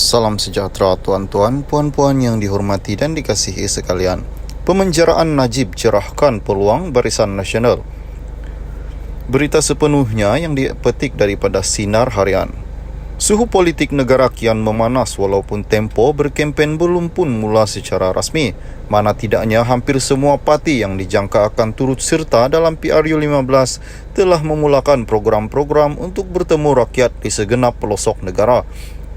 Salam sejahtera tuan-tuan, puan-puan yang dihormati dan dikasihi sekalian. Pemenjaraan Najib cerahkan peluang Barisan Nasional. Berita sepenuhnya yang dipetik daripada Sinar Harian. Suhu politik negara kian memanas walaupun tempo berkempen belum pun mula secara rasmi. Mana tidaknya hampir semua parti yang dijangka akan turut serta dalam PRU15 telah memulakan program-program untuk bertemu rakyat di segenap pelosok negara.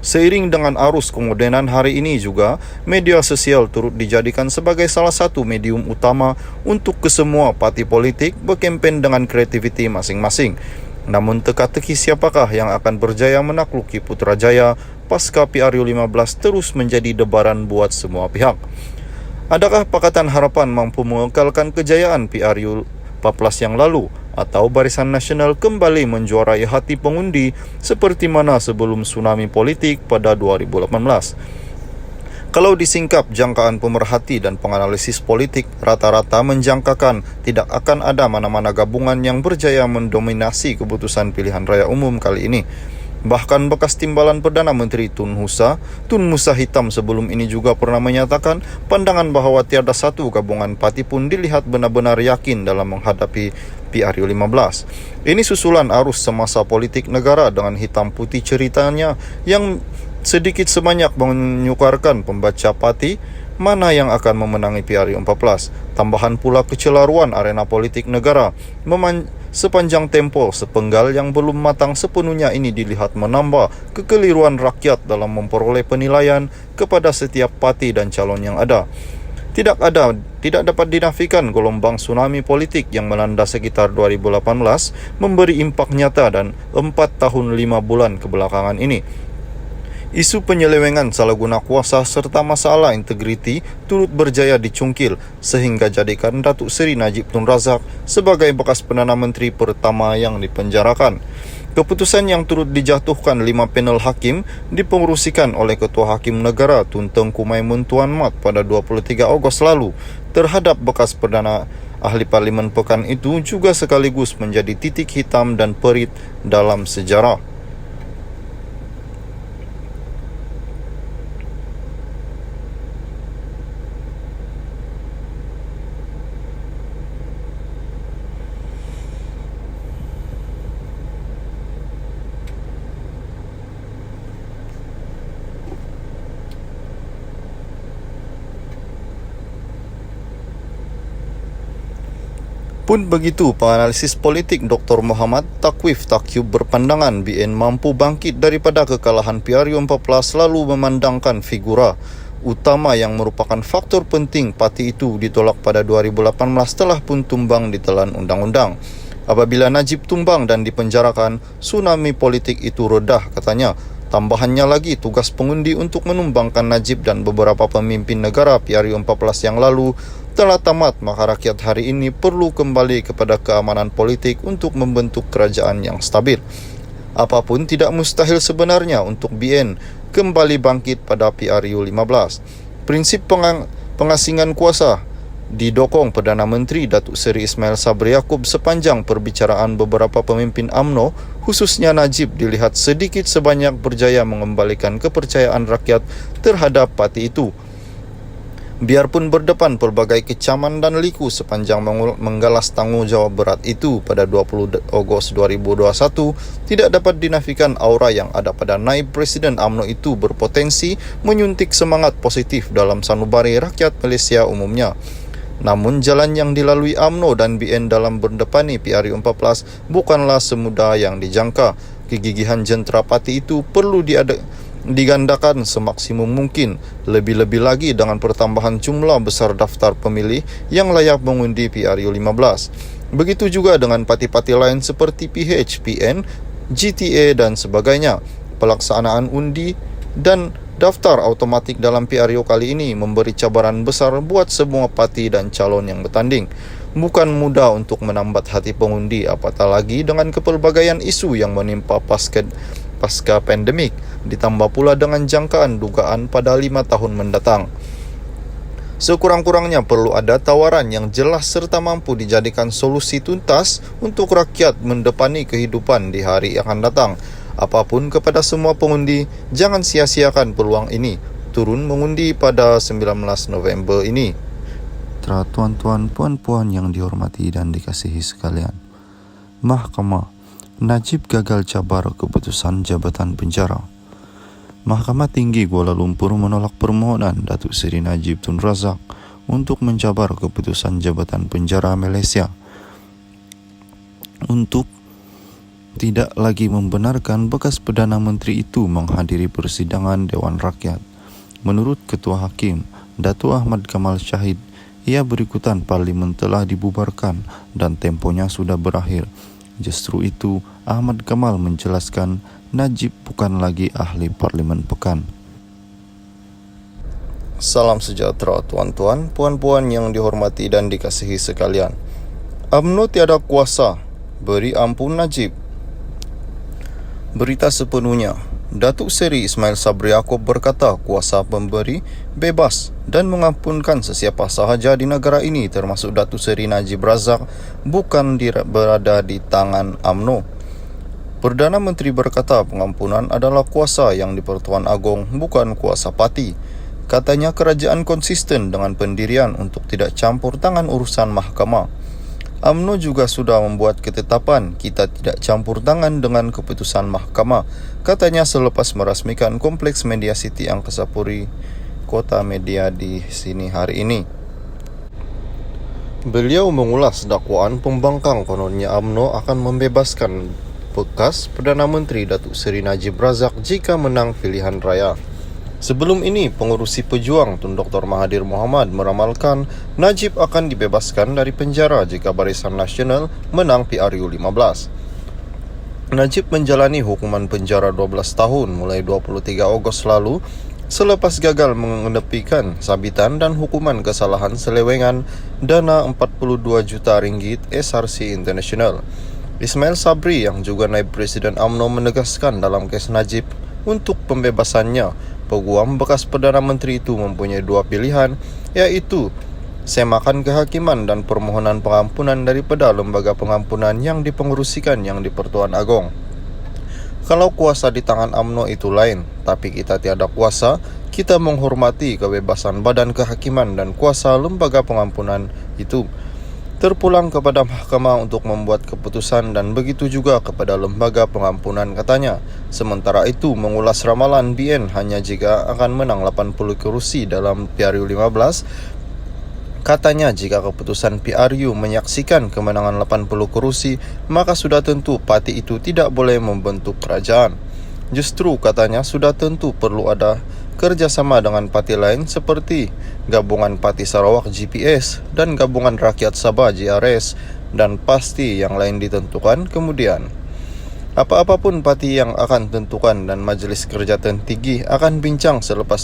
Seiring dengan arus kemodenan hari ini juga, media sosial turut dijadikan sebagai salah satu medium utama untuk kesemua parti politik berkempen dengan kreativiti masing-masing. Namun teka-teki siapakah yang akan berjaya menakluki Putrajaya pasca PRU15 terus menjadi debaran buat semua pihak. Adakah Pakatan Harapan mampu mengekalkan kejayaan PRU14 yang lalu? Atau Barisan Nasional kembali menjuarai hati pengundi seperti mana sebelum tsunami politik pada 2018. Kalau disingkap jangkaan pemerhati dan penganalisis politik, rata-rata menjangkakan tidak akan ada mana-mana gabungan yang berjaya mendominasi keputusan pilihan raya umum kali ini. Bahkan bekas timbalan Perdana Menteri Tun Musa Hitam sebelum ini juga pernah menyatakan pandangan bahawa tiada satu gabungan parti pun dilihat benar-benar yakin dalam menghadapi PRU15. Ini susulan arus semasa politik negara dengan hitam putih ceritanya yang sedikit sebanyak menyukarkan pembaca parti mana yang akan memenangi PRU14. Tambahan pula kecelaruan arena politik negara sepanjang tempo sepenggal yang belum matang sepenuhnya ini dilihat menambah kekeliruan rakyat dalam memperoleh penilaian kepada setiap parti dan calon yang ada. Tidak dapat dinafikan gelombang tsunami politik yang melanda sekitar 2018 memberi impak nyata dan 4 tahun 5 bulan kebelakangan ini. Isu penyelewengan salah guna kuasa serta masalah integriti turut berjaya dicungkil sehingga jadikan Datuk Seri Najib Tun Razak sebagai bekas Perdana Menteri pertama yang dipenjarakan. Keputusan yang turut dijatuhkan 5 panel hakim dipengerusikan oleh Ketua Hakim Negara Tun Tengku Maimun Tuan Mat pada 23 Ogos lalu terhadap bekas Perdana Ahli Parlimen Pekan itu juga sekaligus menjadi titik hitam dan perit dalam sejarah. Pun begitu, penganalisis politik Dr. Muhammad Takwif Takyub berpandangan BN mampu bangkit daripada kekalahan PRU14 lalu memandangkan figura utama yang merupakan faktor penting parti itu ditolak pada 2018 telah pun tumbang ditelan undang-undang. Apabila Najib tumbang dan dipenjarakan, tsunami politik itu redah katanya. Tambahannya lagi, tugas pengundi untuk menumbangkan Najib dan beberapa pemimpin negara PRU14 yang lalu telah tamat, maka rakyat hari ini perlu kembali kepada keamanan politik untuk membentuk kerajaan yang stabil. Apapun tidak mustahil sebenarnya untuk BN kembali bangkit pada PRU15. Prinsip pengasingan kuasa didokong Perdana Menteri Datuk Seri Ismail Sabri Yaakob sepanjang perbicaraan beberapa pemimpin UMNO, khususnya Najib dilihat sedikit sebanyak berjaya mengembalikan kepercayaan rakyat terhadap parti itu. Biarpun berdepan pelbagai kecaman dan liku sepanjang menggalas tanggungjawab berat itu pada 20 Ogos 2021, tidak dapat dinafikan aura yang ada pada naib Presiden UMNO itu berpotensi menyuntik semangat positif dalam sanubari rakyat Malaysia umumnya. Namun jalan yang dilalui UMNO dan BN dalam berdepani PRU14 bukanlah semudah yang dijangka. Kegigihan jentera parti itu perlu digandakan semaksimum mungkin, lebih-lebih lagi dengan pertambahan jumlah besar daftar pemilih yang layak mengundi PRU15. Begitu juga dengan parti-parti lain seperti PH, PN, GTA dan sebagainya. Pelaksanaan undi dan daftar automatik dalam PRU kali ini memberi cabaran besar buat semua parti dan calon yang bertanding. Bukan mudah untuk menambat hati pengundi, apatah lagi dengan kepelbagaian isu yang menimpa pasca pandemik, ditambah pula dengan jangkaan dugaan pada 5 tahun mendatang. Sekurang-kurangnya perlu ada tawaran yang jelas serta mampu dijadikan solusi tuntas untuk rakyat mendepani kehidupan di hari yang akan datang. Apapun kepada semua pengundi, jangan sia-siakan peluang ini. Turun mengundi pada 19 November ini. Tuan-tuan, puan-puan yang dihormati dan dikasihi sekalian. Mahkamah, Najib gagal cabar keputusan jabatan penjara. Mahkamah Tinggi Kuala Lumpur menolak permohonan Datuk Seri Najib Tun Razak untuk mencabar keputusan jabatan penjara Malaysia untuk tidak lagi membenarkan bekas Perdana Menteri itu menghadiri persidangan Dewan Rakyat. Menurut Ketua Hakim, Datuk Ahmad Kamal Shahid, ia berikutan parlimen telah dibubarkan dan temponya sudah berakhir. Justru itu, Ahmad Kamal menjelaskan Najib bukan lagi ahli parlimen pekan. Salam sejahtera tuan-tuan, puan-puan yang dihormati dan dikasihi sekalian. UMNO tiada kuasa, beri ampun Najib. Berita sepenuhnya. Datuk Seri Ismail Sabri Yaakob berkata kuasa pemberi bebas dan mengampunkan sesiapa sahaja di negara ini termasuk Datuk Seri Najib Razak bukan berada di tangan UMNO. Perdana Menteri berkata pengampunan adalah kuasa yang di-Pertuan Agong bukan kuasa parti. Katanya kerajaan konsisten dengan pendirian untuk tidak campur tangan urusan mahkamah. UMNO juga sudah membuat ketetapan kita tidak campur tangan dengan keputusan mahkamah, katanya selepas merasmikan Kompleks Media City Angkasa Puri, Kota Media di sini hari ini. Beliau mengulas dakwaan pembangkang kononnya UMNO akan membebaskan bekas Perdana Menteri Datuk Seri Najib Razak jika menang pilihan raya. Sebelum ini, pengurusi pejuang Tun Dr. Mahathir Mohamad meramalkan Najib akan dibebaskan dari penjara jika Barisan Nasional menang PRU 15. Najib menjalani hukuman penjara 12 tahun mulai 23 Ogos lalu selepas gagal mengenepikan sabitan dan hukuman kesalahan selewengan dana 42 juta ringgit SRC International. Ismail Sabri yang juga naib Presiden UMNO menegaskan dalam kes Najib untuk pembebasannya, peguam bekas Perdana Menteri itu mempunyai dua pilihan, iaitu semakan kehakiman dan permohonan pengampunan daripada lembaga pengampunan yang dipengerusikan yang di-Pertuan Agong. Kalau kuasa di tangan UMNO itu lain, tapi kita tiada kuasa, kita menghormati kebebasan badan kehakiman dan kuasa lembaga pengampunan itu. Terpulang kepada mahkamah untuk membuat keputusan dan begitu juga kepada lembaga pengampunan, katanya. Sementara itu, mengulas ramalan BN hanya jika akan menang 80 kerusi dalam PRU 15. Katanya jika keputusan PRU menyaksikan kemenangan 80 kerusi, maka sudah tentu parti itu tidak boleh membentuk kerajaan. Justru katanya sudah tentu perlu ada kerjasama dengan parti lain seperti Gabungan Parti Sarawak GPS dan Gabungan Rakyat Sabah GRS, dan pasti yang lain ditentukan kemudian. Apa-apapun parti yang akan tentukan dan Majlis Kerja Tertinggi akan bincang selepas